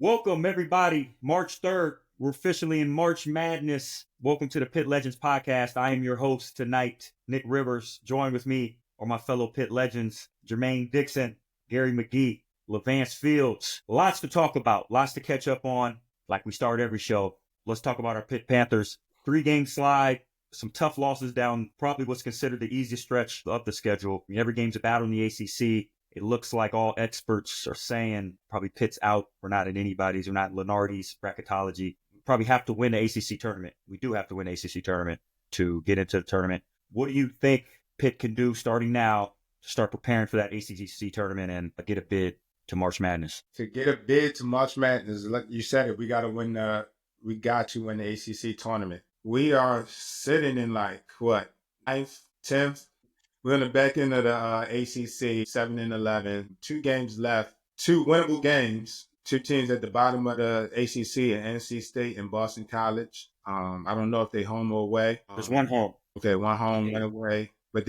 Welcome, everybody. March 3rd. We're officially in March Madness. Welcome to the Pitt Legends podcast. I am your host tonight, Nick Rivers. Joined with me are my fellow Pitt Legends, Jermaine Dixon, Gary McGee, LaVance Fields. Lots to talk about, lots to catch up on, like we start every show. Let's talk about our Pitt Panthers. 3-game slide, some tough losses down probably what's considered the easiest stretch of the schedule. Every game's a battle in the ACC. It looks like all experts are saying probably Pitt's out. We're not in anybody's. We're not in Lenardi's bracketology. We probably have to win the ACC tournament. We do have to win the ACC tournament to get into the tournament. What do you think Pitt can do starting now to start preparing for that ACC tournament and get a bid to March Madness? To get a bid to March Madness, like you said it, we got to win the ACC tournament. We are sitting in like, what, 9th, 10th? We're in the back end of the ACC, 7-11, 2 games left, 2 winnable games, 2 teams at the bottom of the ACC and NC State and Boston College. I don't know if they home or away. There's one home. Okay, one home, one away. But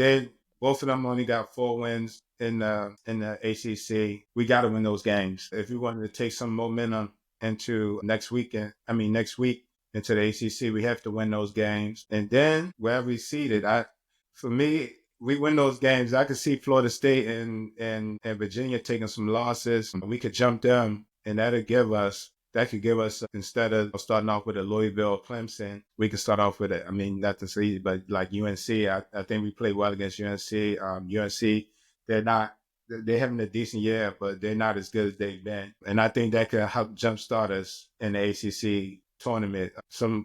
both of them only got 4 wins in the ACC. We got to win those games. If we wanted to take some momentum into next week into the ACC, we have to win those games. And then wherever we seeded, for me, we win those games. I could see Florida State and Virginia taking some losses. We could jump them, and that could give us, instead of starting off with a Louisville Clemson, we could start off with not to say, but like UNC, I think we played well against UNC. UNC, they're having a decent year, but they're not as good as they've been. And I think that could help jumpstart us in the ACC tournament.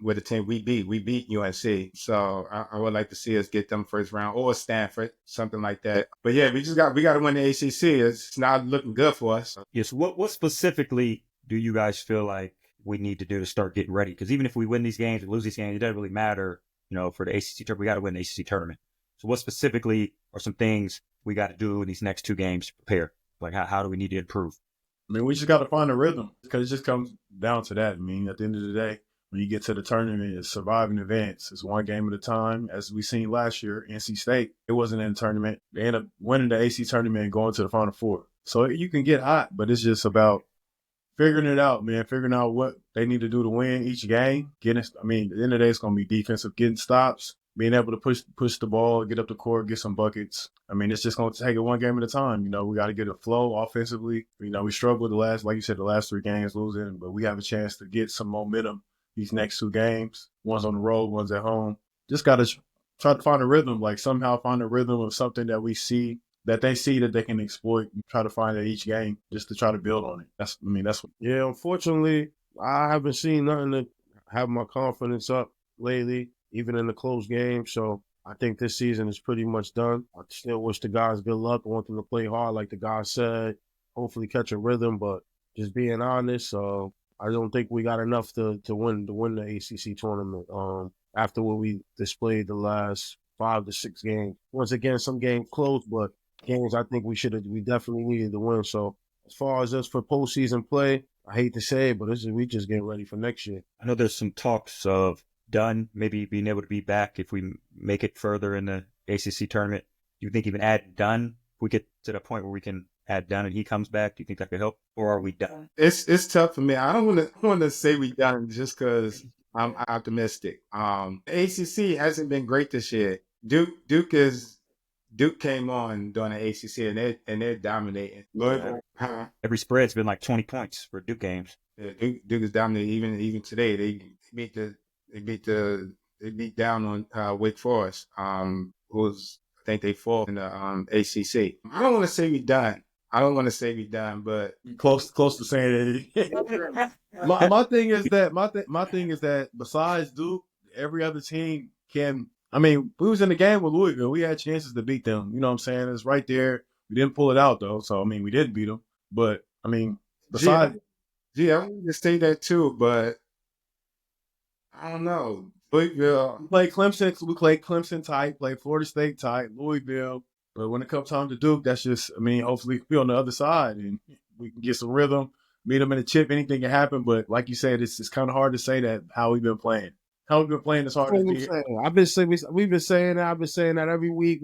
With the team we beat UNC. So I would like to see us get them first round, or Stanford, something like that. But yeah, we got to win the ACC. It's not looking good for us. Yes. What specifically do you guys feel like we need to do to start getting ready? Because even if we win these games and lose these games, it doesn't really matter. For the ACC tournament, we got to win the ACC tournament. So what specifically are some things we got to do in these next 2 games to prepare? Like how do we need to improve? We just got to find a rhythm, because it just comes down to that. At the end of the day, when you get to the tournament, it's survive and advance. It's one game at a time. As we seen last year, NC State, it wasn't in the tournament. They ended up winning the AC tournament and going to the Final Four. So you can get hot, but it's just about figuring it out, man. Figuring out what they need to do to win each game. At the end of the day, it's going to be defensive, getting stops, being able to push the ball, get up the court, get some buckets. It's just going to take it one game at a time. We got to get a flow offensively. We struggled like you said, the last 3 games losing, but we have a chance to get some momentum these next 2 games. One's on the road, one's at home. Just got to try to find a rhythm, somehow find a rhythm of something that we see, that they see that they can exploit, and try to find it each game just to try to build on it. That's what. Yeah, unfortunately, I haven't seen nothing to have my confidence up lately, even in the close game. So I think this season is pretty much done. I still wish the guys good luck. I want them to play hard, like the guy said, hopefully catch a rhythm. But just being honest, I don't think we got enough to win the ACC tournament. After what we displayed the last 5 to 6 games. Once again, some games close, but games I think we definitely needed to win. So as far as us for postseason play, I hate to say it, but we just getting ready for next year. I know there's some talks of Dunn maybe being able to be back if we make it further in the ACC tournament. Do you think even add Dunn, if we get to the point where we can add Dunn and he comes back, do you think that could help? Or are we done? It's tough for me. I don't want to say we done just because I'm optimistic. ACC hasn't been great this year. Duke came on during the ACC and they're dominating. Every spread's been like 20 points for Duke games. Yeah, Duke is dominating. Even today, they beat down on Wake Forest, who's I think they fall in the ACC. I don't want to say we done, but close to saying it. my thing is that besides Duke, every other team can. We was in the game with Louisville. We had chances to beat them. You know what I'm saying? It's right there. We didn't pull it out though. So we didn't beat them. But besides, I want to say that too, but I don't know. Louisville. We played Clemson tight, played Florida State tight, Louisville. But when it comes time to Duke, that's just, hopefully we'll be on the other side and we can get some rhythm, meet them in a chip, anything can happen. But like you said, it's kind of hard to say that how we've been playing. How we've been playing is hard to say. We've been saying that. I've been saying that every week.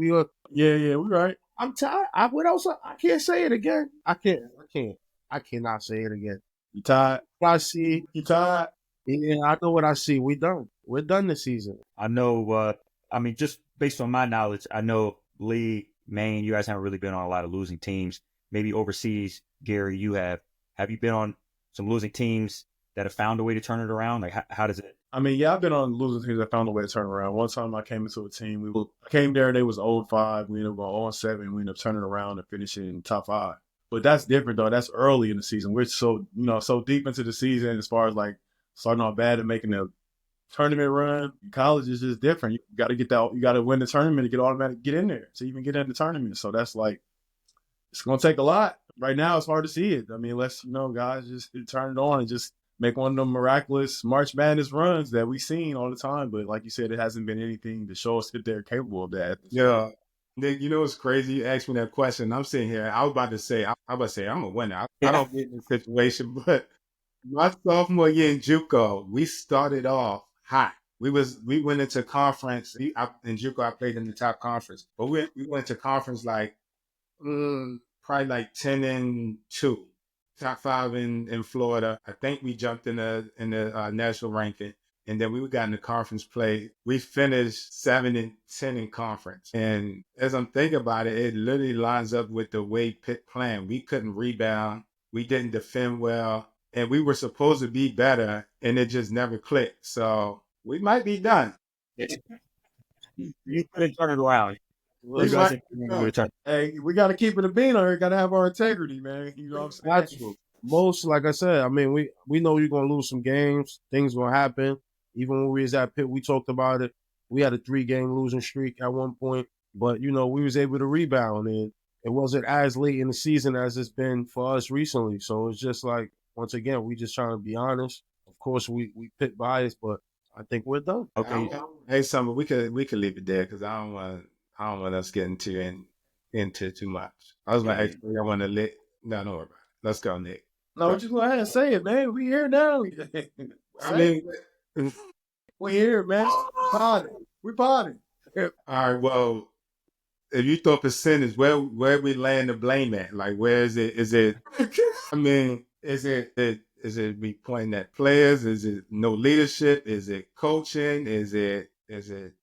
Yeah, we're right. I'm tired. What else? I can't say it again. I cannot say it again. You tired? What I see, You tired? yeah, I know what I see. We done. We're done this season. I know, I mean, just based on my knowledge, I know Lee, Maine, you guys haven't really been on a lot of losing teams. Maybe overseas, Gary, you have. Have you been on some losing teams that have found a way to turn it around? Like, how does it? I mean, yeah, I've been on losing teams that found a way to turn around. One time I came into a team, I came there, they was 0-5. We ended up going 0-7. We ended up turning around and finishing in top 5. But that's different, though. That's early in the season. We're so deep into the season as far as like starting off bad and making a tournament run. College is just different. You got to get that. You got to win the tournament to get in there to even get in the tournament. So that's like, it's going to take a lot. Right now, it's hard to see it. I mean, let's, guys just turn it on and just make one of them miraculous March Madness runs that we've seen all the time. But like you said, it hasn't been anything to show us that they're capable of that. Yeah. Nick, what's crazy? You asked me that question. I'm sitting here. I was about to say, I'm a winner. I don't get in this situation, but my sophomore year in JUCO, we started off hot. We went into conference. In JUCO, I played in the top conference, but we went to conference like probably like 10-2. Top 5 in Florida. I think we jumped in the national ranking, and then we got in the conference play. We finished 7-10 in conference. And as I'm thinking about it, it literally lines up with the way Pitt playing. We couldn't rebound. We didn't defend well, and we were supposed to be better, and it just never clicked. So we might be done. You couldn't turn it around. Hey, we got to keep it a bean on here. Got to have our integrity, man. You know what I'm saying? That's most, like I said, I mean, we know you're going to lose some games. Things going to happen. Even when we was at Pitt, we talked about it. We had a 3-game losing streak at one point, but, we was able to rebound, and it wasn't as late in the season as it's been for us recently. So it's just like, once again, we just trying to be honest. Of course, we Pitt biased, but I think we're done. Okay. Hey, Summer, we could leave it there because I don't want us getting into too much. I was like, I want to let. No, don't worry about it. Let's go, Nick. No, just go ahead and say it, man. We here now. I mean, we here, man. We potting. all right. Well, if you throw percentage, where we laying the blame at? Like, where is it? Is it? I mean, is it we pointing at players? Is it no leadership? Is it coaching? Is it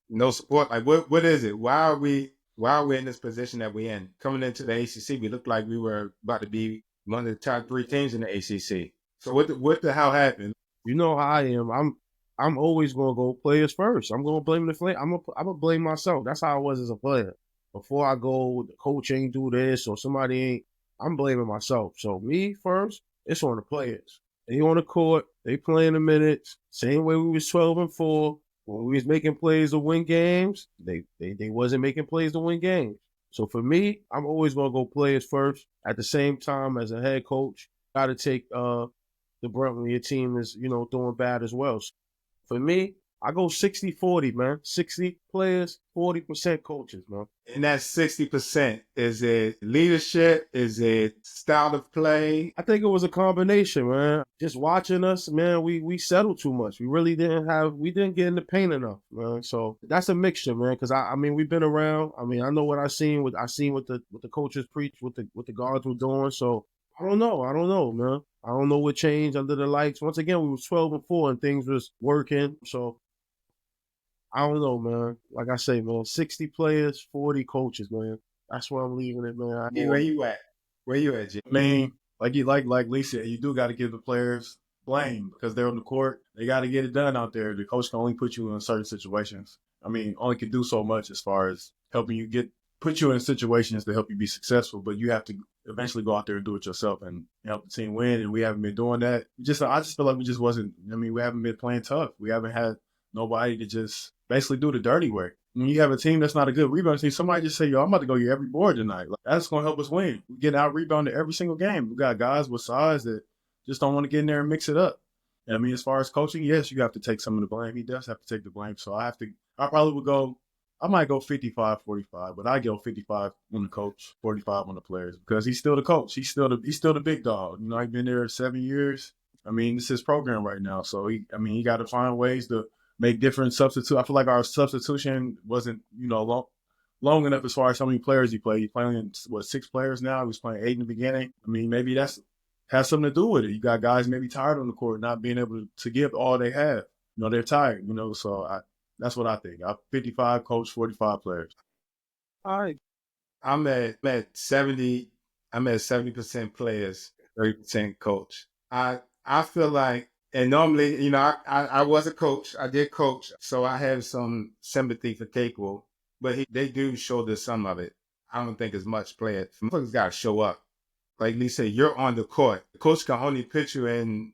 no support? Like, what is it? Why are we in this position that we're in? Coming into the ACC, we looked like we were about to be one of the top 3 teams in the ACC. So what the hell happened? You know how I am. I'm always gonna go players first. I'm gonna blame the player. I'm gonna blame myself. That's how I was as a player. Before I go, the coach ain't do this or somebody ain't. I'm blaming myself. So me first. It's on the players. They on the court. They playing the minutes. Same way we was 12-4. When we was making plays to win games, they wasn't making plays to win games. So for me, I'm always gonna go players first. At the same time, as a head coach, got to take the brunt when your team is doing bad as well. So for me, I go 60-40, man. 60 players, 40% coaches, man. And that 60%, is it leadership? Is it style of play? I think it was a combination, man. Just watching us, man, we settled too much. We really we didn't get in the paint enough, man. So that's a mixture, man. Because I mean, we've been around. I mean, I know what I seen what the coaches preach, what the guards were doing. So I don't know, man. I don't know what changed under the lights. Once again, we was 12-4 and things was working. So I don't know, man. Like I say, man, 60 players, 40 coaches, man. That's where I'm leaving it, man. Where you at? Where you at, Jim? I mean, like Lee said, you do got to give the players blame because they're on the court. They got to get it done out there. The coach can only put you in certain situations. I mean, only can do so much as far as helping you put you in situations to help you be successful, but you have to eventually go out there and do it yourself and help the team win. And we haven't been doing that. I just feel like we just wasn't. I mean, we haven't been playing tough. We haven't had nobody to just basically do the dirty work. When you have a team that's not a good rebound team, somebody just say, yo, I'm about to go get every board tonight. Like, that's going to help us win. We get out rebounded every single game. We got guys with size that just don't want to get in there and mix it up. And I mean, as far as coaching, yes, you have to take some of the blame. He does have to take the blame. So I might go 55-45, but I go 55 on the coach, 45 on the players because he's still the coach. He's still the big dog. You know, I've been there 7 years. I mean, it's his program right now. So he got to find ways to make different substitutes. I feel like our substitution wasn't, long enough as far as how many players he played. He's playing, 6 players now? He was playing 8 in the beginning. I mean, maybe that's has something to do with it. You got guys maybe tired on the court, not being able to give all they have. They're tired, so that's what I think. I'm 55 coach, 45 players. All right. I'm at 70. I'm at 70% players, 30% coach. I feel like, and normally, I was a coach. I did coach, so I have some sympathy for Capewell, but they do shoulder some of it. I don't think as much players. Motherfuckers got to show up. Like Lee said, you're on the court. The coach can only put you in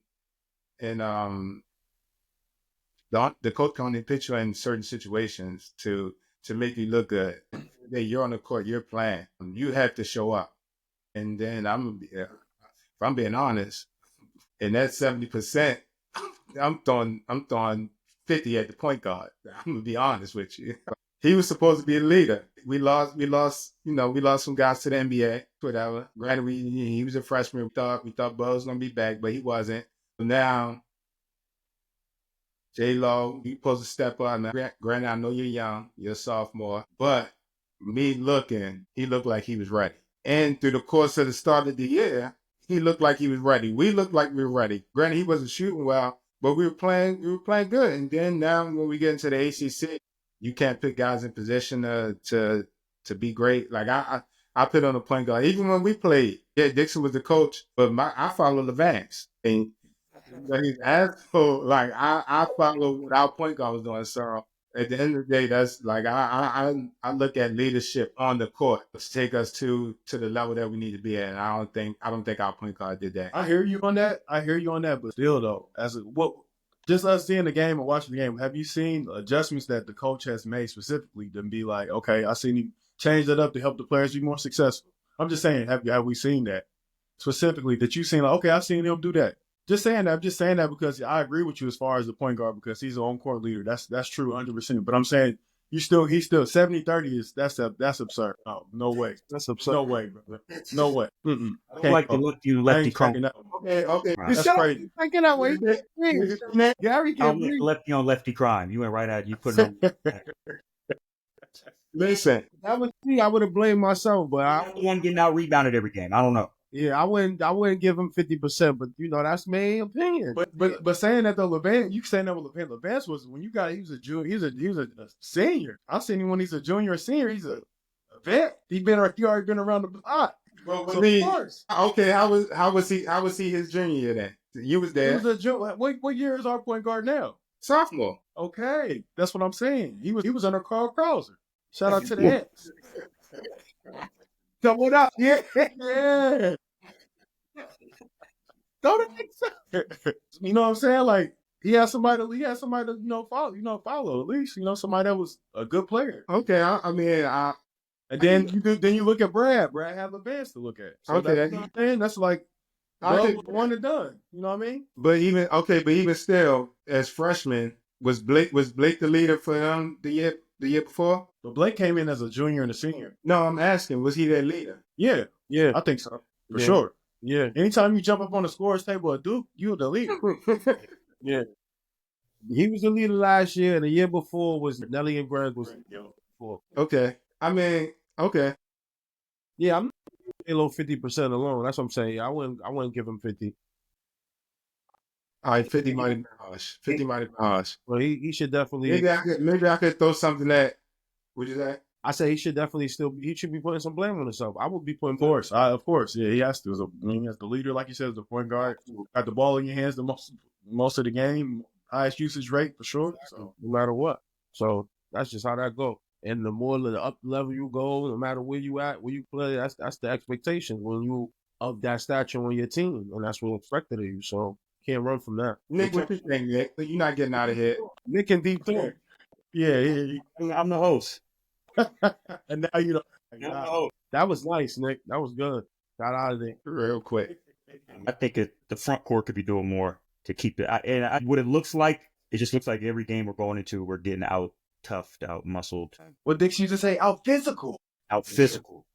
the coach can only put you in certain situations to make you look good. You're on the court, you're playing. You have to show up. And then if I'm being honest, in that 70%, I'm throwing 50 at the point guard. I'm gonna be honest with you. He was supposed to be a leader. We lost some guys to the NBA, whatever. Granted, he was a freshman. We thought Buzz was gonna be back, but he wasn't. Now, J-Lo, you supposed to step up. Now, granted, I know you're young, you're a sophomore, but he looked like he was ready. And through the course of the start of the year, he looked like he was ready. We looked like we were ready. Granted, he wasn't shooting well, but we were playing good. And then now when we get into the ACC, you can't put guys in position to be great. Like I put on the point guard. Even when we played, Dixon was the coach, but I follow Levance. And he's asshole. Like I follow what our point guard was doing. So at the end of the day, that's like I look at leadership on the court to take us to the level that we need to be at. And I don't think our point guard did that. I hear you on that. But still though, just us seeing the game and watching the game, have you seen adjustments that the coach has made specifically to be like, okay, I seen him change that up to help the players be more successful? I'm just saying, have we seen that specifically that you've seen? Like, okay, I've seen him do that. I'm just saying that because I agree with you as far as the point guard because he's an on-court leader. That's true 100%. But I'm saying he's still 70-30 that's absurd. No way. That's absurd. No way, brother. No way. I don't like to look you lefty crunk. Okay. That's crazy. I get that way. Gary I can't don't breathe. lefty on lefty crime. You went right at you put it on. Listen, That was me. I would have blamed myself, but I'm the one getting out rebounded every game. I don't know. I wouldn't give him 50%, but that's my opinion. But saying that though, Levance, you saying that with Levance. Levance was when he was a junior. He was a senior. I seen him when he's a junior or senior. He's a vet. He already been around the block. well, So, of of course. Okay, how was he his junior year then? You was He there. was a junior. What year is our point guard now? Sophomore. Okay, that's what I'm saying. He was under Carl Krauser. Shout out to the Ants. Doubled up. Yeah. Yeah. Don't think so. You know what I'm saying? Like he had somebody to follow at least. Somebody that was a good player. Okay, And then you look at Brad. Brad had Levance to look at. So Okay. that's like one and done. You know what I mean? But even still, as freshmen, was Blake the leader for them the year before? But Blake came in as a junior and a senior. No, I'm asking, was he their leader? Yeah, Yeah. I think so for Yeah. sure. Yeah. Anytime you jump up on the scorer's table at Duke, you're the leader. Yeah. He was the leader last year, and the year before was Nelly and Greg was before. Okay. Okay. Yeah, I'm below 50% alone. That's what I'm saying. I wouldn't give him 50. All right, 50 might have been harsh. 50 might have been harsh. Well, he should definitely. Maybe I could throw something that. Would you say? I say he should definitely he should be putting some blame on himself. I would be putting. Of course, yeah, he has to. As the leader, like you said, as the point guard, got the ball in your hands the most of the game, highest usage rate for sure. So No matter what. So that's just how that go. And the more the up level you go, no matter where you at, where you play, that's the expectation when you of that stature on your team, and that's what's expected of you. So can't run from that. Nick, what you think, Nick? You're not getting out of here. Nick and deep clear. yeah. I'm the host. And now you know. I'm the host. That was nice, Nick. That was good. Got out of there. Real quick. I think the front court could be doing more to keep it. What it looks like, it just looks like every game we're going into, we're getting out toughed, out muscled, What Dix used to say, out physical. out physical.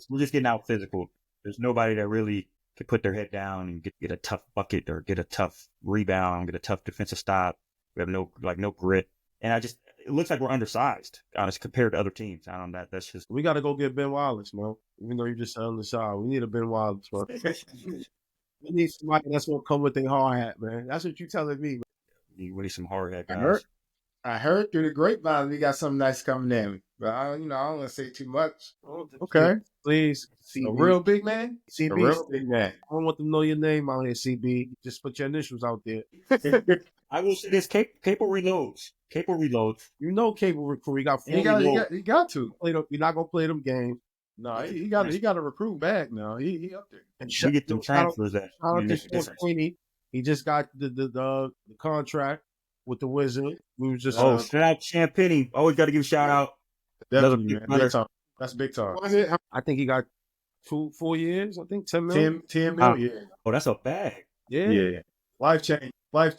We're just getting out physical. There's nobody that really can put their head down and get a tough bucket or get a tough rebound, get a tough defensive stop. We have no grit. And it looks like we're undersized, honest, compared to other teams. I don't know, that's just. We got to go get Ben Wallace, man. Even though you just said on the side, we need a Ben Wallace, man. We need somebody that's gonna come with their hard hat, man. That's what you telling me. You need some hard hat I guys. heard, I heard through the grapevine we got something nice coming in. But I don't want to say too much. Okay. Please, A CB. real big man? A CB. real big man. I don't want them to know your name out here, CB. Just put your initials out there. I will say this: Capo reloads. Capo reloads. You know, Cable Recruit. He got 4 He got to. You're not gonna play them games. No, he got to recruit back now. He up there. And We get them shout out- transfers that. shout out to makes a Sean difference. Sweeney. He just got the contract with the Wizard. We was just Oh, shout out Champagne. Always got to give a shout out. Definitely, big man. brother. Big time. That's big time. Was it? I think he got 4 years. I think 10 million. 10 million. Oh, that's a bag. Yeah. Yeah. Life change. Life.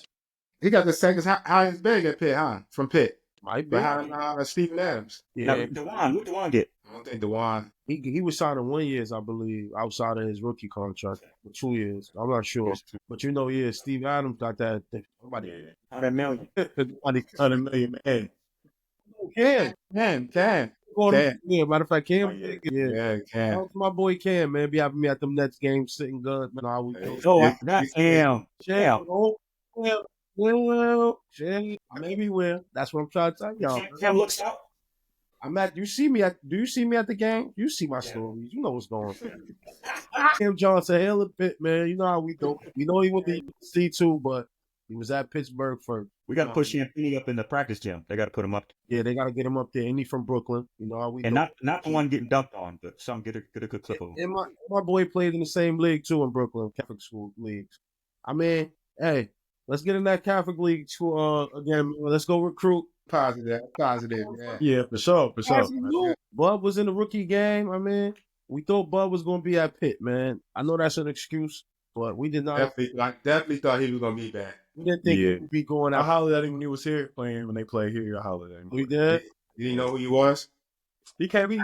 He got the second highest bag at Pitt, huh? From Pitt. Might be. Behind Stephen Adams. Now, Yeah. DeJuan, what DeJuan get? I don't think DeJuan. He was signing 1 year, I believe, outside of his rookie contract for 2 years. I'm not sure. But Steve Adams got that. Somebody. 100 million. Somebody 100 million, man. Cam. Cam. Yeah, matter of fact, Cam. Yeah. Yeah. Yeah, Cam. Shout out to my boy Cam, man. Be having me at them Nets games sitting good. Man, how we do. Oh, damn. Damn. Well, maybe will. That's what I'm trying to tell y'all. Cam looks out. Do you see me at the game? You see my stories. You know what's going on. Cam Johnson, hell of Pitt, man. You know how we do. We know he went to C2, but he was at Pittsburgh first. We got to push Champagne up in the practice gym. They got to put him up. Yeah, they got to get him up there. And he from Brooklyn. You know how we And do. not the one getting dunked on, but some get a good clip of him. And my boy played in the same league, too, in Brooklyn, Catholic school leagues. I mean, hey, let's get in that Catholic league again. Let's go recruit. Positive. Yeah. Yeah, for sure. Bud was in the rookie game. I mean, we thought Bud was going to be at Pitt, man. I know that's an excuse, but we did not. Definitely thought he was gonna be back. We didn't think he would be going I out. hollered at him when he was here playing. When they played here, I hollered at him. We did. You didn't know who he was? He can't be.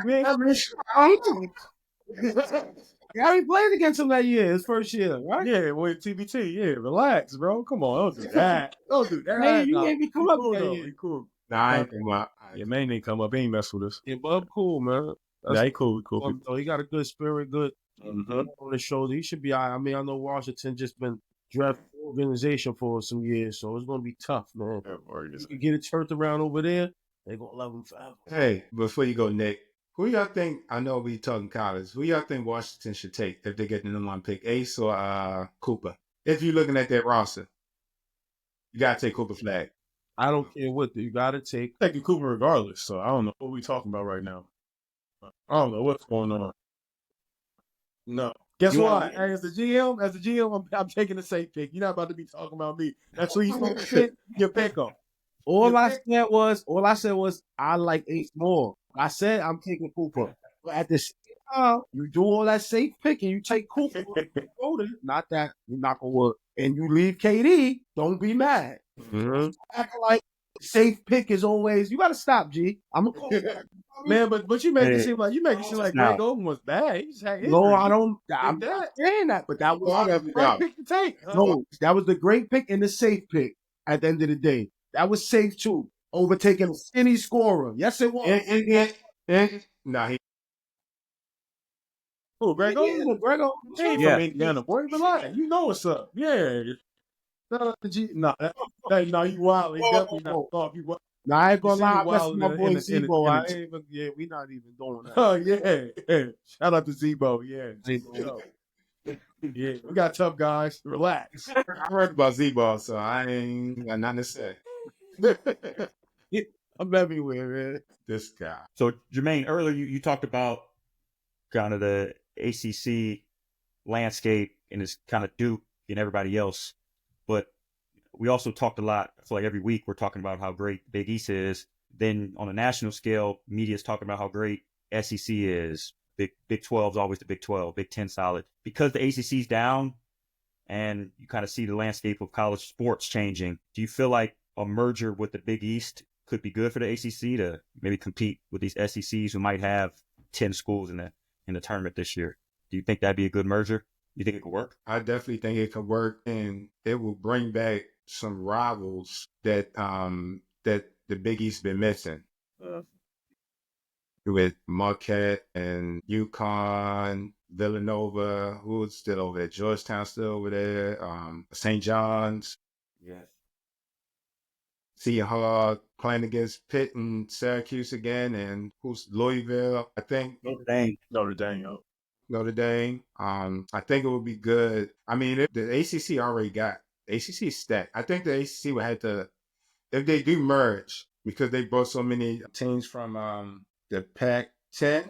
Yeah, we played against him that year, his first year, right? Yeah, with TBT. Yeah, relax, bro. Come on, don't do that. Don't do that. Man, you Nah, made me come up cool, that though. year. He cool. Nah, I ain't think about. Yeah, man, ain't come up. He ain't mess with us. Yeah, Bud, cool, man. Yeah, he cool. He cool. So he got a good spirit, good Mhm. on his shoulder. He should be all right. I mean, I know Washington just been draft organization for some years, so it's going to be tough, man. Yeah, You can get it turned around over there, they're going to love him forever. Hey, before you go, Nick, who y'all think? I know we talking college. Who y'all think Washington should take if they get the number one pick, Ace or Cooper? If you're looking at that roster, you gotta take Cooper Flag. I don't care what you got to take. Taking Cooper regardless. So I don't know what we talking about right now. I don't know what's going on. No. Guess You what? want- Hey, as the GM, I'm taking the safe pick. You're not about to be talking about me. That's who you want to pick. You pick him. All I said was I like Ace more. I said I'm taking Cooper. But at the same time, you do all that safe picking, you take Cooper. Not that you knock on wood. And you leave KD, don't be mad. Acting like safe pick is always you gotta stop, G. I'm a Man, but you make it Hey. seem like Now. Greg Oden was bad. He just had No, injuries. I don't I'm Think not that? saying that, but that was Great pick to take. no, that was the great pick and the safe pick at the end of the day. That was safe too. Overtaking any scorer. Yes, it was. Nah, he Who, Greg Oden? Yeah, Grego. He ain't Yeah. from Indiana, boy. Relax. You know what's up. Yeah. Shout out to G. No, you wild. He definitely not thought you wild. Nah, I ain't gonna You see lie, me I messed wild with my in the- boy in the- Zebo. in I the- ain't even, yeah, we not even doing that. Oh, yeah. Shout out to Zebo. Yeah. Yeah. We got tough guys. Relax. I heard about Z-Ball, so I ain't got nothing to say. I'm everywhere, man. This guy. So, Jermaine, earlier you talked about kind of the ACC landscape and it's kind of Duke and everybody else. But we also talked a lot. I feel like every week we're talking about how great Big East is. Then on a national scale, media's talking about how great SEC is. Big 12 is always the Big 12, Big 10 solid. Because the ACC's down and you kind of see the landscape of college sports changing, do you feel like a merger with the Big East could be good for the ACC to maybe compete with these SECs who might have 10 schools in the tournament this year? Do you think that'd be a good merger? You think it could work? I definitely think it could work, and it will bring back some rivals that the Big East been missing. With Marquette and UConn Villanova, who's still over there? Georgetown still over there. St. John's. Yes. Seton Hall playing against Pitt and Syracuse again, and who's Louisville? I think Notre Dame. Notre Dame, yo. Notre Dame. I think it would be good. I mean, if the ACC already got ACC stacked. I think the ACC would have to, if they do merge, because they brought so many teams from the Pac-10.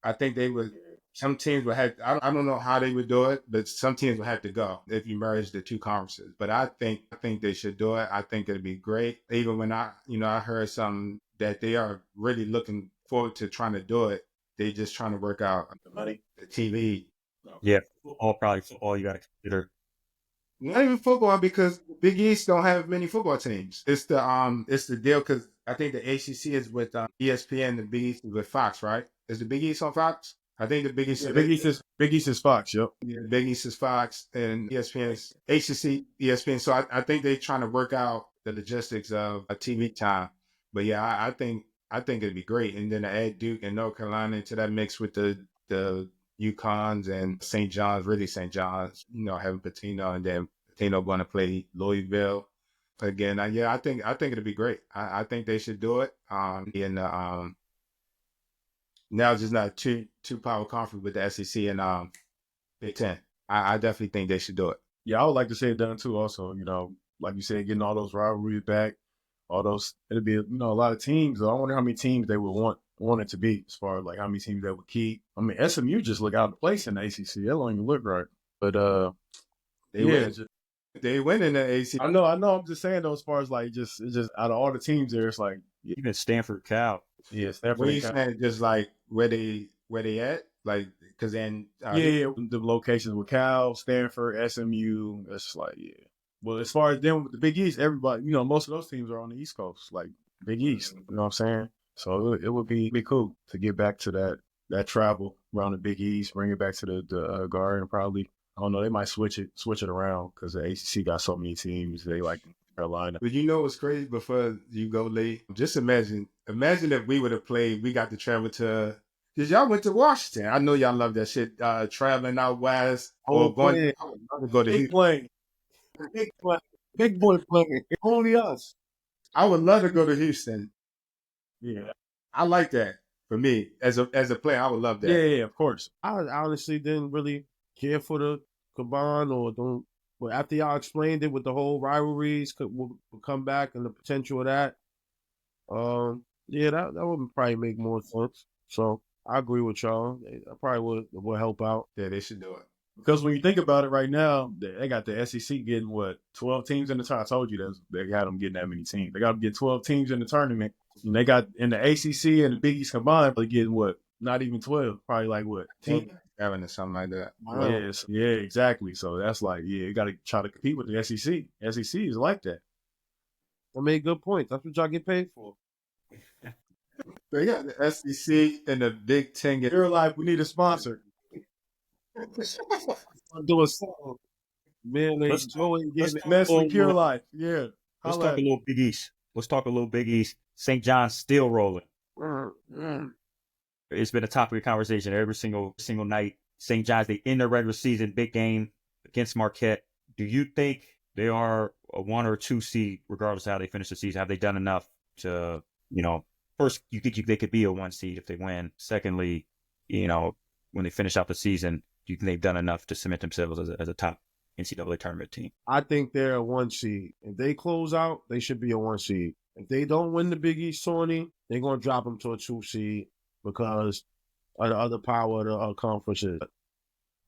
I think they would. Some teams would have. I don't know how they would do it, but some teams would have to go if you merge the two conferences. But I think they should do it. I think it'd be great. Even when I heard something that they are really looking forward to trying to do it. They just trying to work out The money. the TV. Yeah, probably football you got to consider. Not even football, because Big East don't have many football teams. It's the deal, because I think the ACC is with ESPN, the Big East is with Fox, right? Is the Big East on Fox? I think the Big East. Yeah, Big East is Fox, yo. Yeah, Big East is Fox, and ESPN is ACC, ESPN. So I think they're trying to work out the logistics of a TV time. But yeah, I think it'd be great, and then to add Duke and North Carolina into that mix with the UConns and St. John's, really St. John's, having Patino, and then Patino going to play Louisville again. I think it'd be great. I think they should do it. Now it's just not two power conference with the SEC and Big Ten. I definitely think they should do it. Yeah, I would like to see it done too. Also, like you said, getting all those rivalries back, all those. It'd be a lot of teams. I wonder how many teams they would want it to be, as far as like how many teams they would keep. I mean, SMU just look out of place in the ACC. That don't even look right. But they win in the ACC. I know. I'm just saying though, as far as like it's just out of all the teams there, it's like Even Stanford, Cal. yeah, Stanford. What are you saying? Just like where they at? Like, because then the locations with Cal, Stanford, SMU. It's like Well, as far as them with the Big East, everybody, most of those teams are on the East Coast, like Big East. You know what I'm saying? So it would be cool to get back to that travel around the Big East, bring it back to the Garden. Probably, I don't know, they might switch it around because the ACC got so many teams. They like Carolina. But what's crazy? Before you go, Lee, just imagine if we would have played. We got to travel to. Because y'all went to Washington. I know y'all love that shit. Traveling out west or going to go to Big plane. Big boy playing. Only us. I would love to go to Houston. Yeah, I like that. For me, as a player, I would love that. Yeah, of course. I honestly didn't really care for the Caban or don't. But after y'all explained it with the whole rivalries will come back and the potential of that, that would probably make more sense. So I agree with y'all. I probably would help out. Yeah, they should do it. Because when you think about it right now, they got the SEC getting 12 teams in the tournament. I told you they got them getting that many teams. They got to get 12 teams in the tournament. And they got in the ACC and the Big East combined, they getting not even 12, probably like 10. 7 or something like that. Wow. Yes, yeah, exactly. So that's like, you got to try to compete with the SEC. SEC is like that. I made good points. That's what y'all get paid for. They got the SEC and the Big Ten. Pure Life, we need a sponsor. I'm doing something. Man, they enjoying getting it. Nestle Pure Life. Yeah. Let's talk a little Big East. St. John's still rolling. It's been a topic of conversation every single night. St. John's, they end their regular season, big game against Marquette. Do you think they are a 1 or 2 seed, regardless of how they finish the season? Have they done enough to, first, you think they could be a 1 seed if they win? Secondly, when they finish out the season, do you think they've done enough to cement themselves as a top NCAA tournament team? I think they're a 1 seed. If they close out, they should be a 1 seed. If they don't win the Big East tourney, they're going to drop them to a 2 seed because of the other power of the conferences.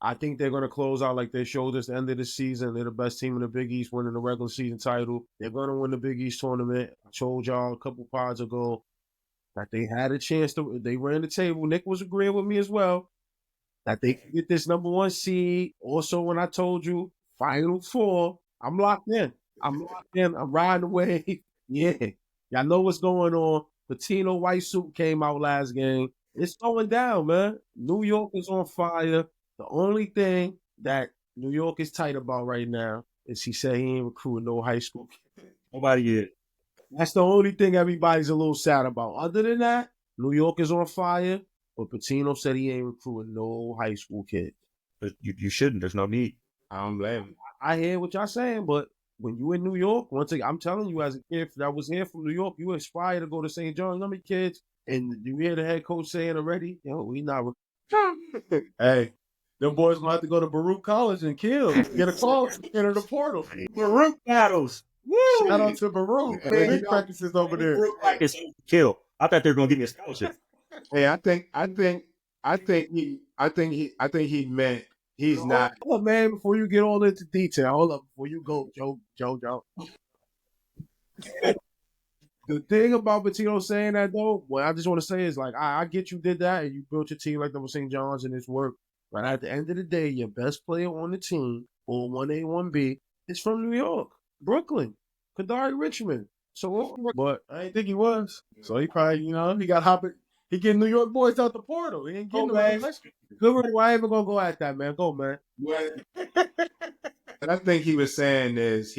I think they're going to close out like they showed us at the end of the season. They're the best team in the Big East, winning the regular season title. They're going to win the Big East tournament. I told y'all a couple pods ago that they had a chance to. They ran the table. Nick was agreeing with me as well that they could get this number 1 seed. Also, when I told you Final 4, I'm locked in. I'm riding away. Yeah, y'all know what's going on. Patino white suit came out last game. It's going down, man. New York is on fire. The only thing that New York is tight about right now is he said he ain't recruiting no high school kids. Nobody yet. That's the only thing everybody's a little sad about. Other than that, New York is on fire. But Pitino said he ain't recruiting no high school kid. But you shouldn't. There's no need. I don't blame him. I hear what y'all saying, but when you in New York, once again, I'm telling you, as a kid that was here from New York, you aspire to go to St. John's. How many kids? And you hear the head coach saying already, we not. Hey, them boys gonna have to go to Baruch College and kill. Get a call, enter the portal. Baruch battles. Woo! Shout out to Baruch. Man, he practices over there. Baruch practice kill. I thought they were gonna give me a scholarship. Hey, I think he meant he's not. Hold up, man, before you get all into detail, hold up, before you go, Joe. The thing about Pitino saying that, though, what I just want to say is, like, I get you did that, and you built your team like that with St. John's, and it's worked. But at the end of the day, your best player on the team, or 1A, 1B, is from New York, Brooklyn, Kadari Richmond. So, but I didn't think he was. So he probably, he got hopping. He getting New York boys out the portal. He ain't getting them out of good. Why even gonna go at that, man? Go, man. What I think he was saying is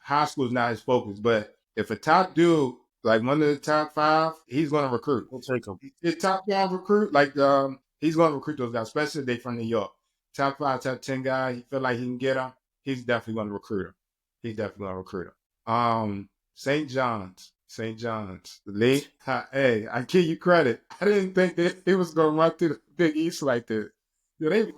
high school is not his focus, but if a top dude, like one of the top 5, he's going to recruit. We'll take him. The top 5 recruit, he's going to recruit those guys, especially if they from New York. Top 5, top 10 guy, he feel like he can get him. He's definitely going to recruit him. St. John's. Lee, hey, I give you credit. I didn't think that he was going to run through the Big East like this. They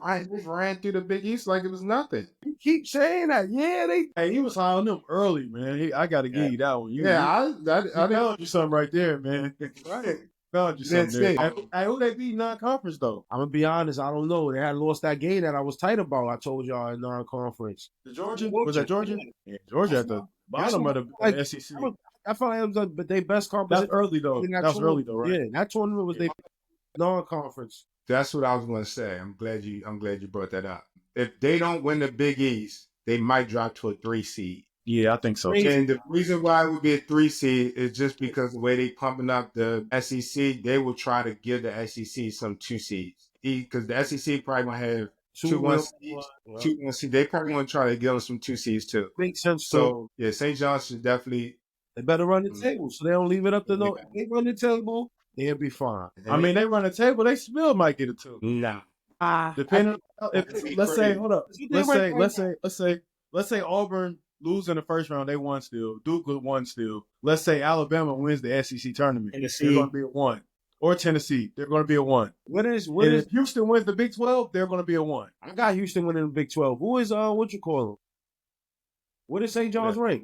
ran through the Big East like it was nothing. You keep saying that. Yeah, Hey, he was high on them early, man. I got to give you that one. I found you something right there, man. Right. Found you something there. Hey, who they beat non-conference, though? I'm going to be honest. I don't know. They had lost that game that I was tight about. I told y'all in non-conference. The Georgia? Was that Georgia? Yeah, Georgia at the bottom of the SEC. I felt like it was but they best conference. That's early, though. That's early, though, right? Yeah, that tournament was their non-conference. That's what I was going to say. I'm glad you brought that up. If they don't win the Big East, they might drop to a 3 seed. Yeah, I think so. And the reason why it would be a 3 seed is just because the way they pumping up the SEC, they will try to give the SEC some 2 seeds. Because the SEC probably going to have 2-1 seeds. 2-1 seeds. They probably going to try to give them some 2 seeds too. Makes sense. So, yeah, St. John's should definitely. They better run the table so they don't leave it up to no. If they run the table, they'll be fine. I mean, they run the table, they still might get it too. No. Depending, let's say, hold up. Let's say Auburn lose in the first round, they won still. Duke won still. Let's say Alabama wins the SEC tournament. They're going to be a 1. Or Tennessee, they're going to be a 1. If Houston wins the Big 12, they're going to be a 1. I got Houston winning the Big 12. Who is what you call them? What is St. John's rank?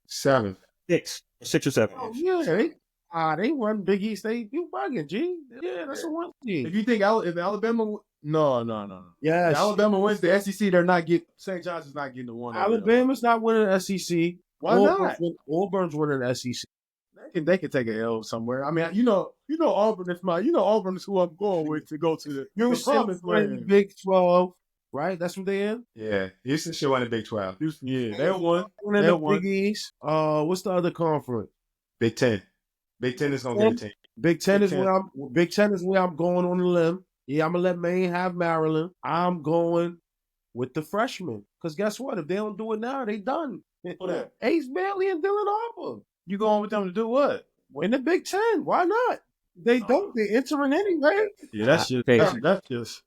7. 6 or 7. Oh, yeah, they run Big East. You bugging, G? Yeah, that's a 1 seed. If you think if Alabama, no. Yes. If Alabama wins the SEC, they're not getting. St. John's is not getting the 1. Alabama's not winning the SEC. Why not? Auburn's winning the SEC. They can take an L somewhere. I mean, Auburn is Auburn is who I'm going with to go to the promised land. Big 12, right? That's what they in. Yeah, Houston should win the Big 12. Houston, yeah, they won. They won. Big East. What's the other conference? Big 10. Big 10 is gonna get a team. Big 10 is where I'm going on the limb. Yeah, I'm gonna let Maine have Maryland. I'm going with the freshmen. Because guess what? If they don't do it now, they done. Ace Bailey and Dylan Harper. You going with them to do what? Win the Big 10. Why not? They don't. They're entering anyway. Yeah, that's just.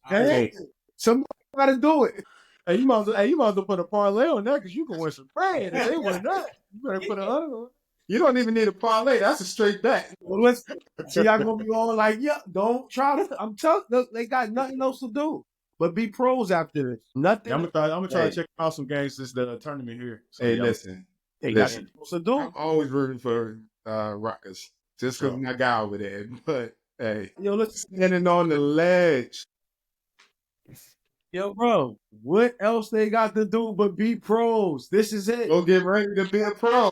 Hey, somebody got to do it. Hey, you might as well put a parlay on that because you can win some bread. If they win that, you better put a other one. You don't even need a parlay. That's a straight bet. Well, listen, see, y'all gonna be all like, yeah, don't try to. I'm telling you, they got nothing else to do but be pros after this. Nothing. Yeah, I'm gonna try to check out some games this the tournament here. So, hey, listen. They got nothing else to do. I'm always rooting for Rutgers just because my guy over there. But hey, yo, let's standing on the ledge. Yo, bro, what else they got to do but be pros? This is it. Go get ready to be a pro.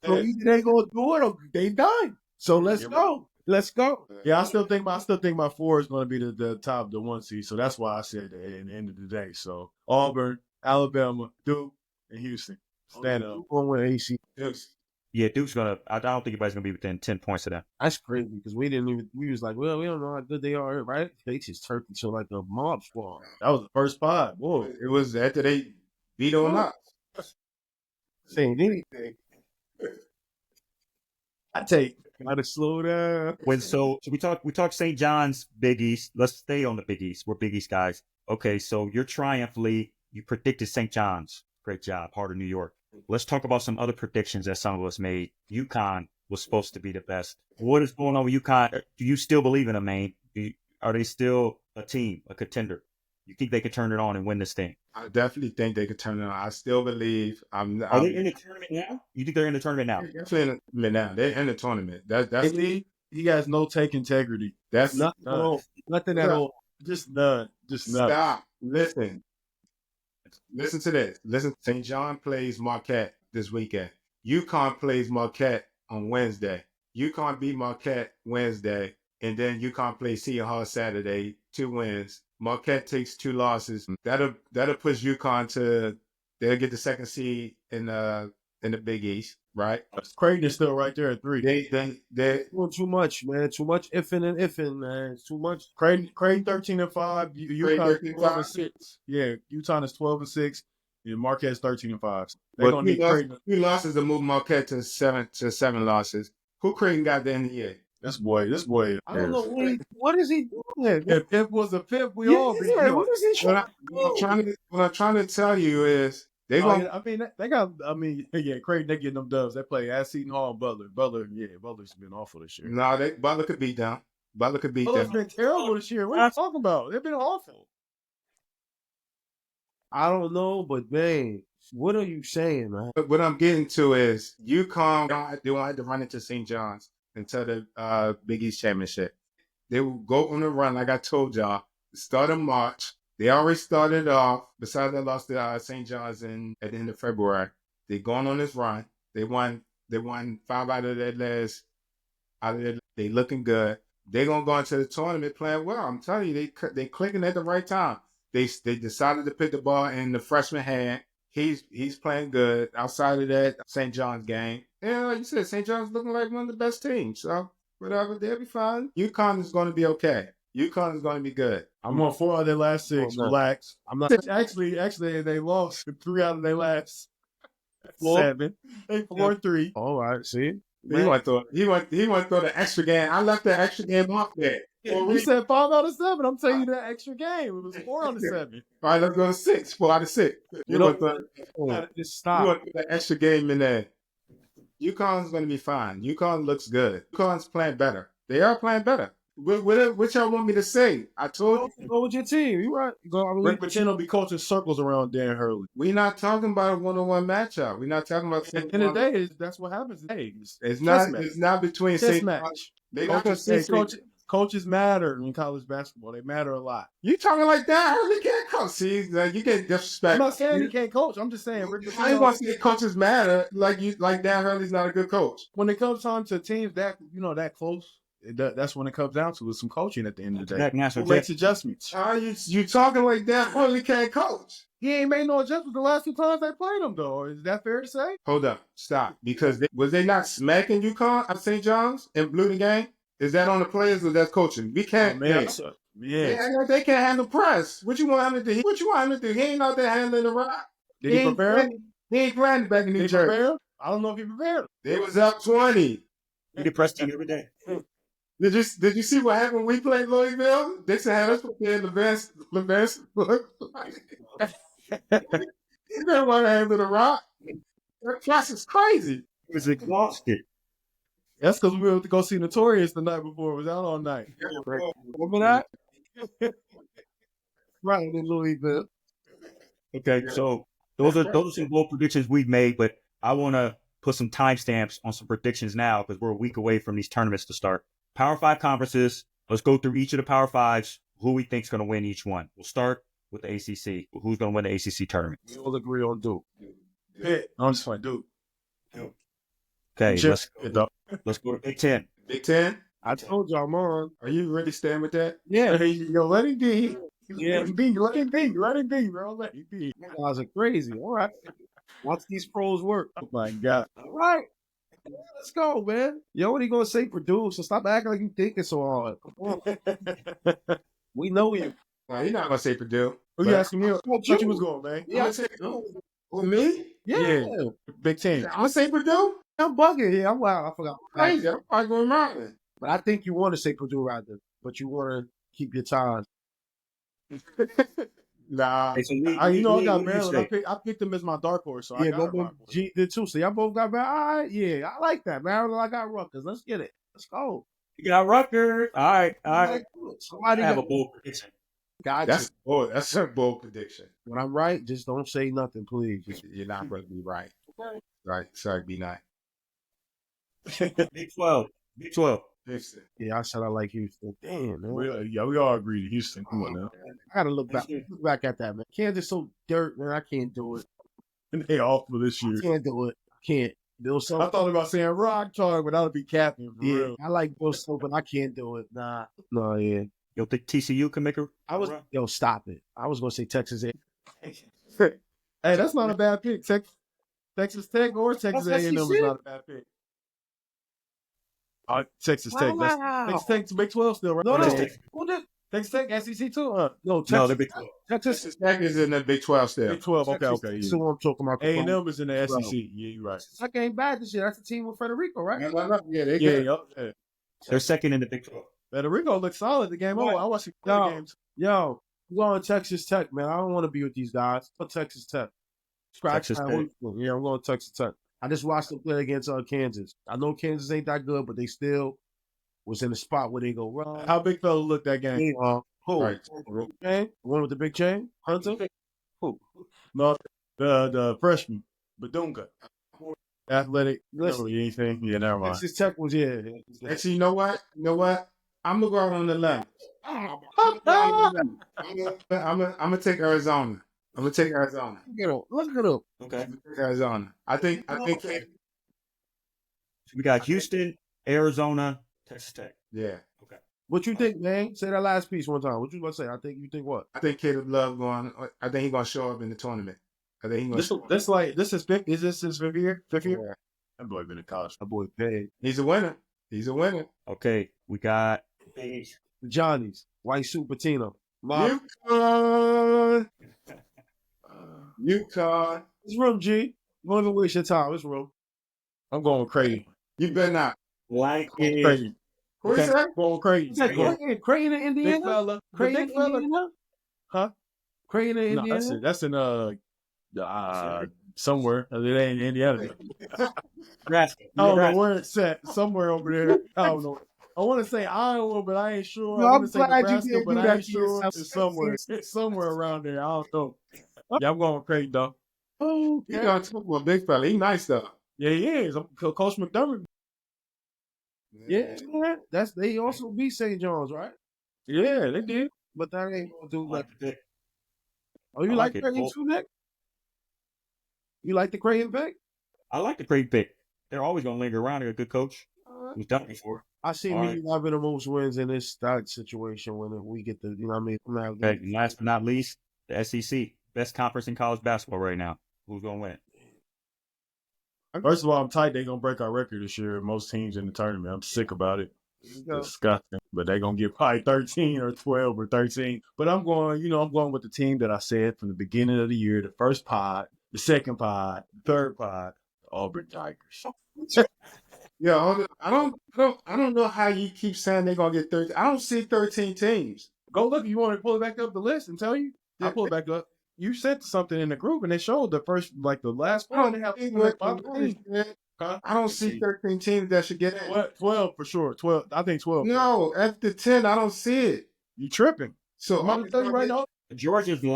So either they gonna do it or they done. So let's go. Let's go. Yeah, I still think my 4 is going to be the top, the 1 seed. So that's why I said that at the end of the day. So Auburn, Alabama, Duke, and Houston. Stand up. Going with AC. Yeah, Duke's gonna. I don't think anybody's gonna be within 10 points of that. That's crazy because we was like, well, we don't know how good they are, right? They just turned into like a mob squad. That was the first 5. Whoa. It was after they beat on us. Saying anything. Gotta slow down. So we talk St. John's Big East. Let's stay on the Big East. We're Big East guys. Okay, so your Triumph League, you predicted St. John's. Great job, Heart of New York. Let's talk about some other predictions that some of us made. UConn was supposed to be the best. What is going on with UConn? Do you still believe in them, man? Are they still a team, a contender? You think they could turn it on and win this thing? I definitely think they could turn it on. I still believe. Are they in the tournament now? You think they're in the tournament now? They're definitely in the tournament now. They're in the tournament. That's He has no take integrity. that's Nothing at all. Just none. Just none. Stop. Listen to this. Listen. St. John plays Marquette this weekend. UConn plays Marquette on Wednesday. UConn beat Marquette Wednesday, and then UConn plays Seton Hall Saturday. 2 wins. Marquette takes 2 losses. That'll push UConn they'll get the second seed in the Big East, right? Creighton is still right there at 3. They Doing too much, man. Too much ifing, man. It's too much. Creighton 13-5. UConn 12-6. Yeah, Utah is 12-6. And Marquette's 13-5. They're gonna need Creighton. 2 losses to move Marquette to 7 losses. Who Creighton got the end of the year? This boy. I don't know what is he doing. If Pip was a Pip, we all be doing. What is he trying? What I'm trying to tell you is they Creighton, they getting them dubs. They play at Seton Hall and Butler. Butler's been awful this year. No, Butler could beat them. Butler's been terrible this year. What are you talking about? They've been awful. I don't know, but man, what are you saying, man? But what I'm getting to is UConn they won't have to run into St. John's until the Big East Championship. They will go on a run, like I told y'all, start in March. They already started off, besides they lost to St. John's at the end of February. They're going on this run. They won 5 out of their last. They looking good. They're going to go into the tournament playing well. I'm telling you, they clicking at the right time. They decided to put the ball in the freshman hand. He's playing good. Outside of that St. John's game, yeah, like you said, St. John's looking like one of the best teams. So whatever, they'll be fine. UConn is going to be okay. UConn is going to be good. I'm on 4 out of their last 6. Oh, no. Relax. I'm not. Actually, they lost 3 out of their last 4. 7. They 4-3. All right, see. He want to throw the extra game. I left the extra game off there. You said 5 out of 7. I'm telling you that extra game. It was 4 out of 7. All right, let's go to 6. 4 out of 6. You want to Just stop. put the extra game in there. UConn's going to be fine. UConn looks good. UConn's playing better. They are playing better. What y'all want me to say? I told you. Go with your team. You right. Rick Pitino be coaching circles around Dan Hurley. We're not talking about a one-on-one matchup. We're not talking about. At the end of the day, that's what happens. Hey, It's not between chess St. match. They not gonna say Coaches matter in college basketball. They matter a lot. You talking like that? Hurley can't coach. See, you get disrespect. I'm not saying he can't coach. I'm just saying Rick I ain't Pitino, want to say coaches matter like Dan Hurley's not a good coach. when it comes time to teams that close, that's when it comes down to is some coaching at the end of the day. That national Who makes adjustments? You talking like Dan Hurley can't coach? He ain't made no adjustments the last 2 times they played him, though. Is that fair to say? Hold up, stop. Because was they not smacking UConn at St. John's and blew the game? Is that on the players or that's coaching? We can't. They can't handle press. What you want him to do? What you want him to do? He ain't out there handling the rock. Did he prepare him? He ain't playing back in New Did he Jersey. prepare him? I don't know if he prepared him. They was up 20. You get press team every day. Did you see what happened when we played Louisville? Dixon had us prepared the best. He didn't want to handle the rock. That class is crazy. He was exhausted. That's because we went to go see Notorious the night before. It was out all night. Remember that? Right in Louisville. Okay, so those are some bold predictions we've made, but I want to put some timestamps on some predictions now because we're a week away from these tournaments to start. Power 5 conferences. Let's go through each of the Power 5s, who we think is going to win each one. We'll start with the ACC. Who's going to win the ACC tournament? We all agree on Duke. Pitt. I'm just like, dude. Okay, Chip. let's go to Big Ten. Big Ten? I told y'all, man. Are you really staying with that? Yeah. Yo, let him be. Yeah. Let him be, bro. Let him be. You guys are crazy. All right. Watch these pros work. Oh, my God. All right. Let's go, man. You only going to say Purdue, so stop acting like you think it's so hard. Come on. We know you. No, you're not going to say Purdue. Who you asking me? I thought you was going, man. Yeah. Who, me? Yeah. Big Ten. I'm going to say Purdue. I'm bugging. Yeah, I'm wild. I forgot. Crazy. I'm probably going Maryland. But I think you want to say Purdue rather, but you want to keep your ties. Nah. Hey, so I got what do you Maryland. say? I picked them as my dark horse, so I Yeah, got both G did too. So y'all both got Maryland. All right, yeah, I like that. Maryland, I got Rutgers. Let's get it. Let's go. You got Rutgers. All right. I Somebody have got a bold prediction. Gotcha. That's a bold prediction. When I'm right, just don't say nothing, please. You're not going to be right. Right. Sorry, be not. Big 12. Big 12. Houston. Yeah, I said I like Houston. Damn, man. we all agree to Houston. Come on now. I gotta look back at that, man. Kansas so dirt, man. I can't do it. They awful this I year. can't do it. I can't. Bill I Self. thought about saying Rock Chalk, but that would be capping for Yeah, real. I like Bill Self, but I can't do it. Nah. No, yeah. You think TCU can make a run? Yo, stop it. I was gonna say Texas A. Hey, that's not a bad pick. Texas Tech or Texas That's A&M is SEC? not a bad pick. Texas Tech. Wow. Texas Tech's Big 12 still, right? No, Texas no. Tech. Who did? Texas Tech, SEC too? No, No, Texas. they're Big 12. Texas. Texas Tech is in the Big 12 still. Big 12, okay. That's Yeah. what I'm talking about. A&M is in the Bro. SEC. Yeah, you're right. Tech ain't bad this year. That's the team with Federico, right? No. Yeah, they Yeah, good. yeah. They're second in the Big 12. Federico looks solid the game. Oh, I watched the No. games. Yo, I'm going Texas Tech, man. I don't want to be with these guys. Go Texas Tech. Scratch Texas that. Tech. Yeah, I'm going Texas Tech. I just watched them play against Kansas. I know Kansas ain't that good, but they still was in the spot where they go wrong. How big fella looked that game? Who? Right. Chain? The one with the big chain? Hunter? Who? No, the freshman, Badunga. Athletic. Listen. No, anything? Yeah, never mind. Texas Tech was, yeah. Actually, you know what? I'm gonna go out on the limb. I'm gonna take Arizona. Look at him. Okay. Arizona. I think We got Houston, Arizona, Texas Tech. yeah. What you think, man? Say that last piece one time. What you about to say? You think what? I think Caleb Love I think he's gonna show up in the tournament. I think he's gonna This is fifth. Is this his fifth year? Yeah. That boy been in college. That boy paid. He's a winner. Okay. We got The Johnnies. White suit patina. UConn. UConn. It's room, G. Don't even waste your time. It's room. I'm going crazy. You better not. Blank. Crazy. Who is that? Going crazy. Is that Creighton in Big Indiana? fella. Creighton Big in fella. Indiana? Huh? Creighton in No, Indiana? that's in somewhere. It ain't in Indiana. Nebraska. I don't know where it's at. Somewhere over there. I don't know. I want to say Iowa, but I ain't sure. No, I I'm want to say glad you Nebraska, didn't but do I that ain't to sure. yourself. It's somewhere around there. I don't know. Yeah, I'm going crazy though. Oh, He's gonna talk about big fella. He's nice though. Yeah, he is. Coach McDermott. yeah. They also beat St. John's, right? Yeah, they did. But that ain't gonna do I like. like the pick. Oh, you I like like it. Creighton Cool. too, Nick? You like the Creighton pick? I like the great pick. They're always going to linger around. They're a good coach. Who's done it before. I see All me having the most wins in this that situation when we get the, you know what I mean? Okay. And last but not least, the SEC. Best conference in college basketball right now. Who's going to win? First of all, I'm tight. They're gonna break our record this year. Most teams in the tournament. I'm sick about it. It's disgusting. But they're gonna get probably 13 or 12 or 13. But I'm going with the team that I said from the beginning of the year, the first pod, the second pod, the third pod, Auburn Tigers. Yeah, I don't know how you keep saying they're gonna get 13. I don't see 13 teams. Go look. You want to pull it back up the list and tell you? I'll pull it back up. You sent something in the group and they showed the first, like the last I one. don't, They have think 5 teams. Huh? I don't see 13 teams that should get in. What? 12 for sure. 12. I think 12. No, after 10, I don't see it. You tripping? So I'm gonna tell you right now. Georgia's the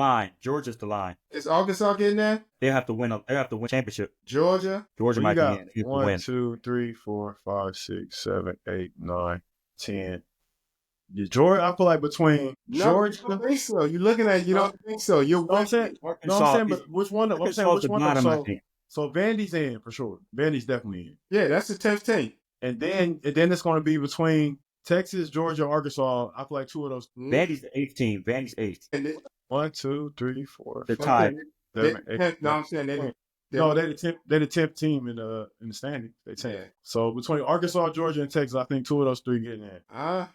line. Is Arkansas getting in? They have to win. They have to win championship. Georgia? Georgia You might got be in. If you 1, win. 2, 3, 4, 5, 6, 7, 8, 9, 10. Yeah, Georgia, I feel like between Georgia. I don't think so. You're looking at it, you don't think so. You're No, I'm saying, but which one? I'm saying Arkansas which the one? bottom, I think. So Vandy's in for sure. Vandy's definitely in. Yeah, that's the 10th team. And then it's going to be between Texas, Georgia, Arkansas. I feel like 2 of those. Vandy's the 8th team. Vandy's 8th. And 1, 2, 3, 4. They're 5, tied. 7, 8, no, I'm saying No, they're the 10th team in the standings. They 10th. Yeah. So between Arkansas, Georgia, and Texas, I think 2 of those 3 getting in.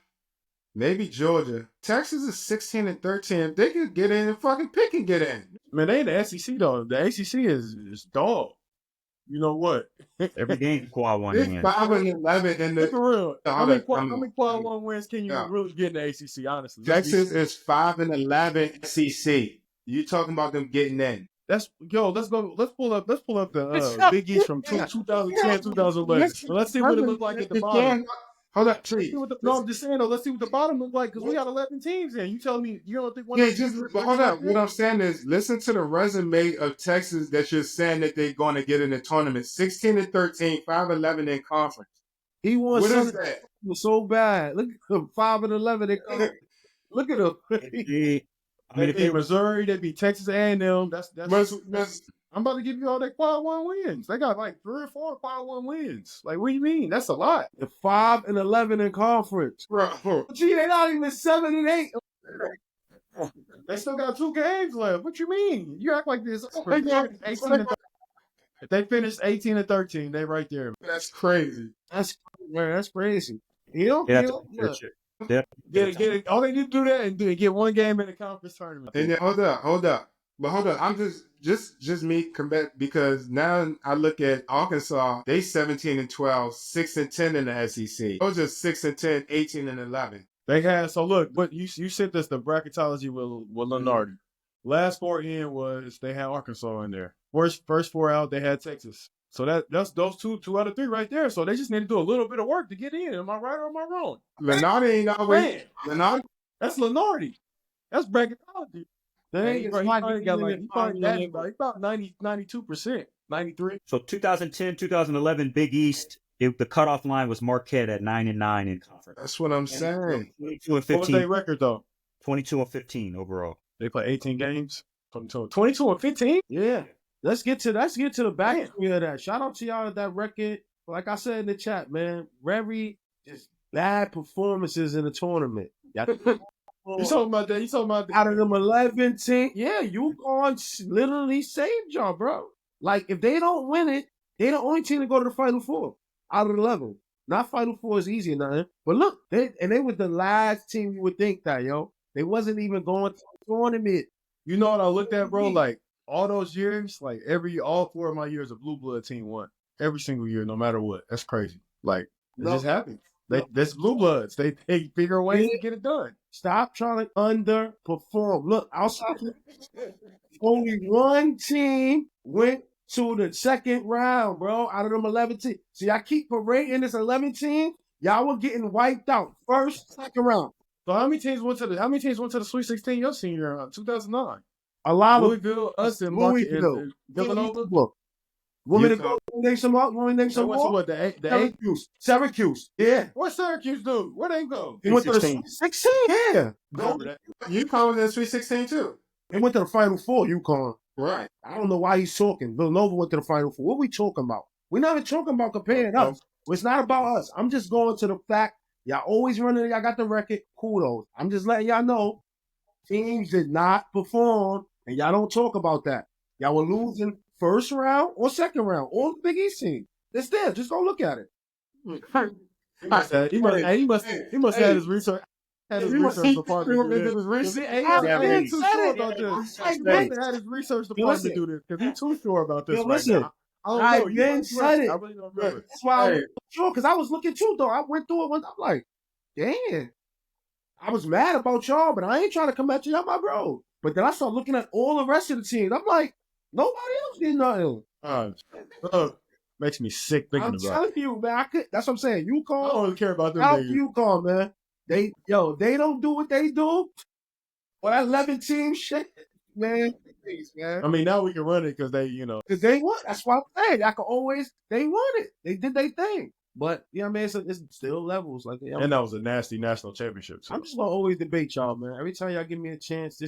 Maybe Georgia. Texas is 16 and 13. They can get in and fucking Pitt can get in. Man, they in the SEC though. The ACC is dog. You know what? Every game, Quad One It's wins. 5-11 in Look the for real. No, How hold many on, quad one wins can you Yeah. really get in the ACC? Honestly, let's be- Texas is 5-11 SEC. You talking about them getting in? Let's go. Let's pull up the Big East from 2010, 2011. So let's see what it looked like at the bottom. Hold up, Let's Tree. see what no, I'm just saying though. Let's see what the bottom looks like because we got 11 teams in. You telling me you don't think one? Yeah, but hold up. What I'm saying is, listen to the resume of Texas that you're saying that they're going to get in the tournament. 16-13, 5-11 in conference. He won What is something that? was so bad. Look at him, 5-11. Look at him. I mean, They if they beat were Missouri, they beat Texas A&M. That's Miss- I'm about to give you all their quad one wins. They got like 3 or 4 quad one wins. Like, what do you mean? That's a lot. The 5-11 in conference. Bro, Gee, they not even 7-8. They still got 2 games left. What you mean? You act like this. If they finish 18-13, they right there. that's crazy. That's crazy. You know, yeah, look, Get it. All they need to do that and get 1 game in the conference tournament. And then hold up. But hold on, I'm just me because now I look at Arkansas, they 17-12, 6-10 in the SEC. Those are 6-10, 18-11. They had so look, what you said this the bracketology with Lenardi. Last 4 in was they had Arkansas in there. First 4 out they had Texas. So that's those two out of 3 right there. So they just need to do a little bit of work to get in. Am I right or am I wrong? Lenardi ain't always Man, Lenardi. that's Lenardi. That's bracketology. they He got about 92%, 93. So 2010, 2011, Big East. The cutoff line was Marquette at 9-9 in conference. That's what I'm saying. 22 and What was 15. their record though? 22 and 15 overall. They played 18 games. 22 and 15. Yeah. Let's get to the back of that. Shout out to y'all at that record. Like I said in the chat, man, very just bad performances in the tournament. You talking about that? You talking about that? Out of them 11 teams, yeah, UConn literally saved y'all, bro. Like, if they don't win it, they the only team to go to the Final Four out of the 11. Not Final Four is easy or nothing. But look, they were the last team you would think that, yo. They wasn't even going to the tournament. You know what I looked at, bro? Like, all those years, like, all 4 of my years, a blue blood team won. Every single year, no matter what. That's crazy. Like, it just happens. That's blue bloods. They figure ways to get it done. Stop trying to underperform. Look, outside only one team went to the second round, bro, out of them 11 teams. See, I keep parading this 11 team. Y'all were getting wiped out first, second round. So how many teams went to the Sweet 16 your senior year, 2009? A lot of Louisville, us, and Villanova. Want me to go name some more? Want me to name They some went to more? what, the 8? Syracuse. Yeah. What Syracuse do? Where they go? They went to the 16. Yeah. Remember that? UConn was in Sweet 16 too. They went to the Final Four, UConn. Right. I don't know why he's talking. Villanova went to the Final Four. What we talking about? We're not even talking about comparing us. It's not about us. I'm just going to the fact y'all always running. Y'all got the record. Kudos. I'm just letting y'all know teams did not perform, and y'all don't talk about that. Y'all were losing first round or second round. All the Big East team. It's there. Just go look at it. He must have had his research. Had his research department do this. He ain't too sure about this. He had his research department do this because he's too sure about this right now. I don't know. I said it. I really don't remember. That's why I was sure, because I was looking too, though. I went through it. I'm like, damn. I was mad about y'all, but I ain't trying to come at y'all, my bro. But then I started looking at all the rest of the teams. I'm like, nobody else did nothing. Makes me sick thinking about it. I'm telling you, man. That's what I'm saying. I UConn. don't really care about them Out niggas. UConn, man. They don't do what they do. Well, that 11 team shit, man. Please, man. I mean, now we can run it because they, Because they won. That's why I'm saying. They won it. They did their thing. But, you know what I mean? It's still levels. Like, and that was a nasty national championship. So. I'm just going to always debate y'all, man. Every time y'all give me a chance,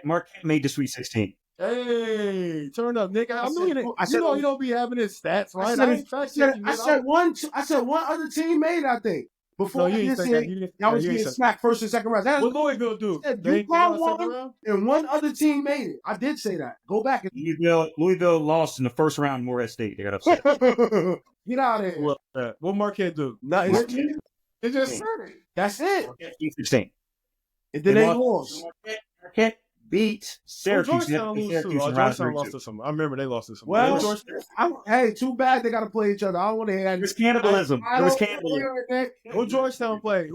Marquette made the Sweet 16. Hey, turn up, Nick. I knew you. I said, you don't be having his stats, right? I said one other team made, I think. Before no, you didn't say that. Y'all was getting smacked first and second round. What Louisville do? UConn won, and one other team made it. I did say that. Go back. Louisville lost in the first round to Morehead State. They got upset. Get out of here. What Marquette do? Nothing. It just said it. That's it. Marquette 16. And then they lost. Marquette beat Syracuse. Georgetown lose too. Syracuse in round Georgetown three, lost too. to some. I remember they lost to some. Well, hey, too bad they got to play each other. I don't want to hear that. There was cannibalism. I There was don't cannibalism. wanna hear that. Who Georgetown play?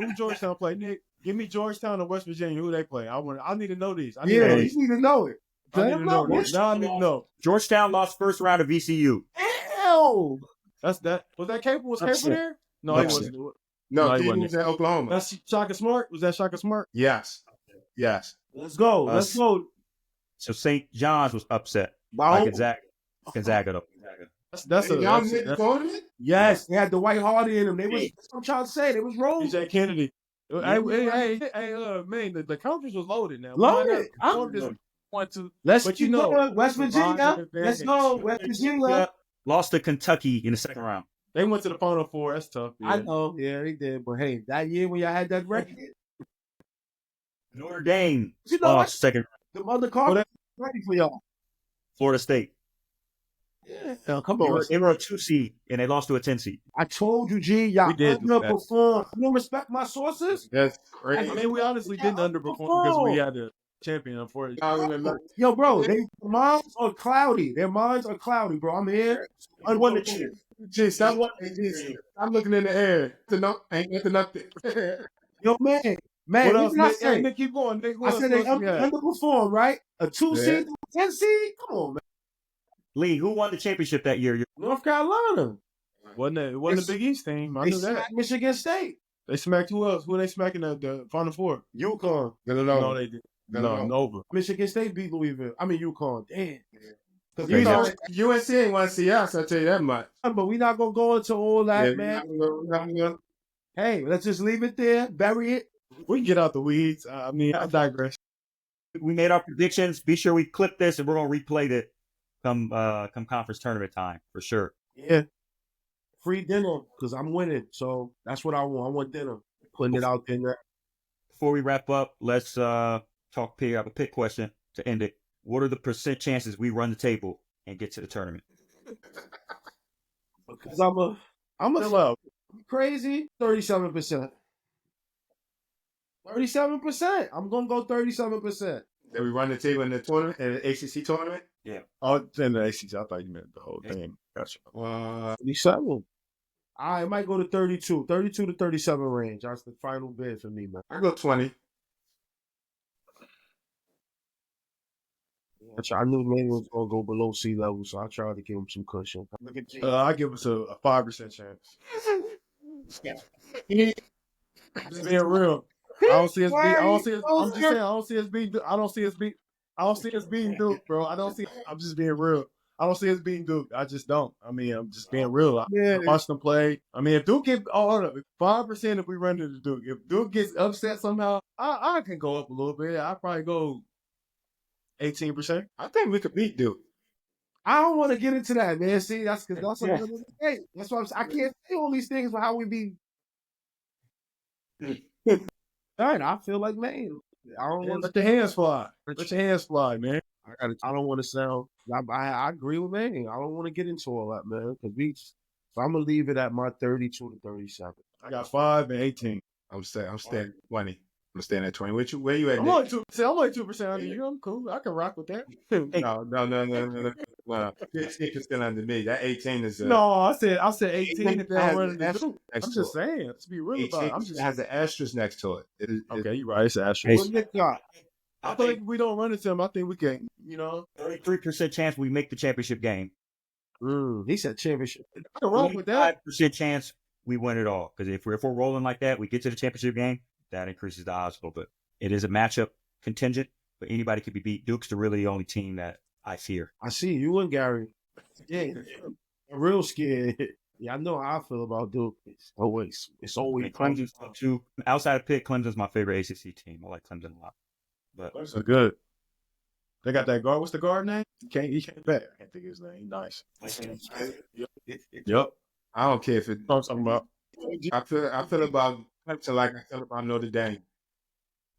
Nick, give me Georgetown and West Virginia. Who they play? I need to know these. I need Yeah, to know you these. need to know it. I need to know this. Now I need to know. Georgetown lost first round of VCU. Hell. That's that. Was that Capel? Was Capel Upset. there? No, he Upset. wasn't. No, No, he he wasn't. was at Oklahoma. That's Shaka Smart. Was that Shaka Smart? Yes. Yes. Let's go. Let's go. So St. John's was upset My by whole- Gonzaga, though. That's Hey, y'all made the tournament? Yes, they had the white hardy in them. That's what I'm trying to say. They was rolling. DJ Kennedy. Hey, man, the conference was loaded now. Loaded. Want to, Let's but keep going. West Virginia. Let's go. West Virginia. Lost to Kentucky in the second round. They went to the Final Four. That's tough. Yeah. I know. Yeah, they did. But hey, that year when y'all had that record, Notre Dame you know what? lost second. The other car ready for y'all. Florida State. Yeah, come They on. were a 2 seed and they lost to a 10 seed. I told you, G, y'all We did do that. underperform. You don't respect my sources? That's I crazy. mean, we honestly didn't underperform because we had the champion. Unfortunately, Y'all remember? Yo, bro, their minds are cloudy. Their minds are cloudy, bro. I'm here. I won the chip. Gee, stop looking in the air. Ain't nothing. Yo, man. Man, what what else? did I Nick, say? Nick, keep going. Nick, I said they underperformed, right? A 2 seed, 10 seed? Come on, man. Lee, who won the championship that year? North Carolina. It wasn't the Big East team. I They knew that. smacked Michigan State. They smacked who else? Who they smacking at the Final Four? UConn. No, they did. No, Nova. Michigan State beat Louisville. I mean, UConn. Damn. You know, UNC ain't want to see us, I'll tell you that much. But we're not going to go into all that, Yeah, man. we're not gonna- Hey, let's just leave it there. Bury it. We can get out the weeds. I mean, I digress. We made our predictions. Be sure we clip this and we're gonna replay it come conference tournament time for sure. Yeah. Free dinner because I'm winning. So that's what I want. I want dinner. Putting it out there. Before we wrap up, let's talk Pitt. I have a Pitt question to end it. What are the percent chances we run the table and get to the tournament? Because I'm a crazy 37%. 37%. I'm gonna go 37%. Did we run the table in the tournament, in the ACC tournament? Oh, in the ACC. I thought you meant the whole thing. Gotcha. 37. I might go to 32. 32 to 37 range. That's the final bid for me, man. I go 20. I knew maybe it was gonna go below sea level, so I tried to give him some cushion. Look at G. I give us a 5% chance. Just being real. I don't see us beat. I'm just saying. I don't see us beat. I don't see us beating Duke, bro. I'm just being real. I don't see us beating Duke. I just don't. I mean, I'm just being real. I watched them play. I mean, if Duke get 5%, if we run to the Duke, if Duke gets upset somehow, I can go up a little bit. I probably go 18%. I think we could beat Duke. I don't want to get into that, man. See, that's because hey, that's what I'm saying. I can't say all these things for how we be. All right, I feel like, man, I don't want Let your hands fly. Let your hands fly, man. I don't want to sound. I agree with man. I don't want to get into all that, man. So I'm gonna leave it at my 32 to 37. I got 5 and 18. I'm staying 20. I'm staying at 20. Where you at, I'm Nick? only 2%. I'm only 2% under you. I'm cool. I can rock with that. No. 15 is still under me. That 18 is No, I said 18 if they don't run That's into Duke. I'm next just to it. saying. Let's be real about it. I'm 18 just has an asterisk next to it. okay. You're right. It's an asterisk. What Nick got? I think if we don't run into him, I think we can. 33% chance we make the championship game. He said championship. I can rock with that. 5% chance we win it all. Because if we're rolling like that, we get to the championship game, that increases the odds a little bit. It is a matchup contingent, but anybody could be beat. Duke's the really only team that I fear. I see you and Gary. Yeah, I'm real scared. Yeah, I know how I feel about Duke. It's always Clemson's up too. Outside of Pitt, Clemson's my favorite ACC team. I like Clemson a lot. But Clemson good. They got that guard. What's the guard name? He can't bet. I can't think of his name. Nice. Yep. I don't care if it. What I'm talking about. I feel about Clemson like I feel about Notre Dame.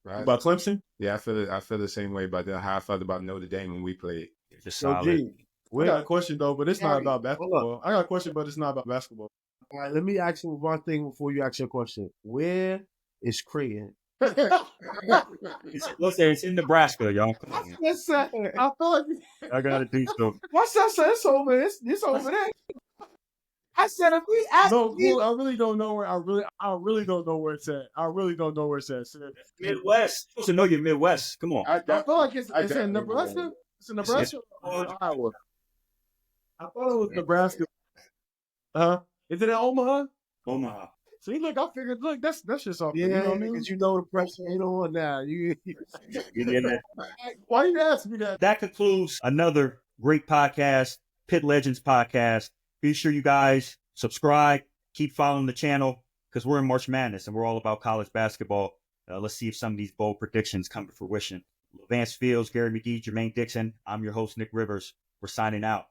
Right? About Clemson? Yeah, I feel the same way about how I felt about Notre Dame when we played. it's just So, solid. G, I got a question though, but it's not Gary, about hold basketball. I got a question, but it's not about basketball. all right, let me ask you one thing before you ask your question. Where is Creighton It's in Nebraska, y'all. Come on. That's I feel like I gotta do something. what's that? It's over. It's over there. I said if we ask no, cool, I really don't know where. I really don't know where it's at. I really don't know where it's at. Midwest. You're supposed to know you're Midwest. Come on. I feel like it's in Nebraska. It's in Nebraska or Iowa. I thought it was Nebraska. Is it in Omaha? Omaha. See, look, I figured. Look, that's just off. Yeah, you know what I mean? because you know the pressure ain't on now. Why you asking me that? That concludes another great podcast, Pitt Legends podcast. Be sure you guys subscribe, keep following the channel, because we're in March Madness and we're all about college basketball. Let's see if some of these bold predictions come to fruition. Vance Fields, Gary McGee, Jermaine Dixon. I'm your host, Nick Rivers. We're signing out.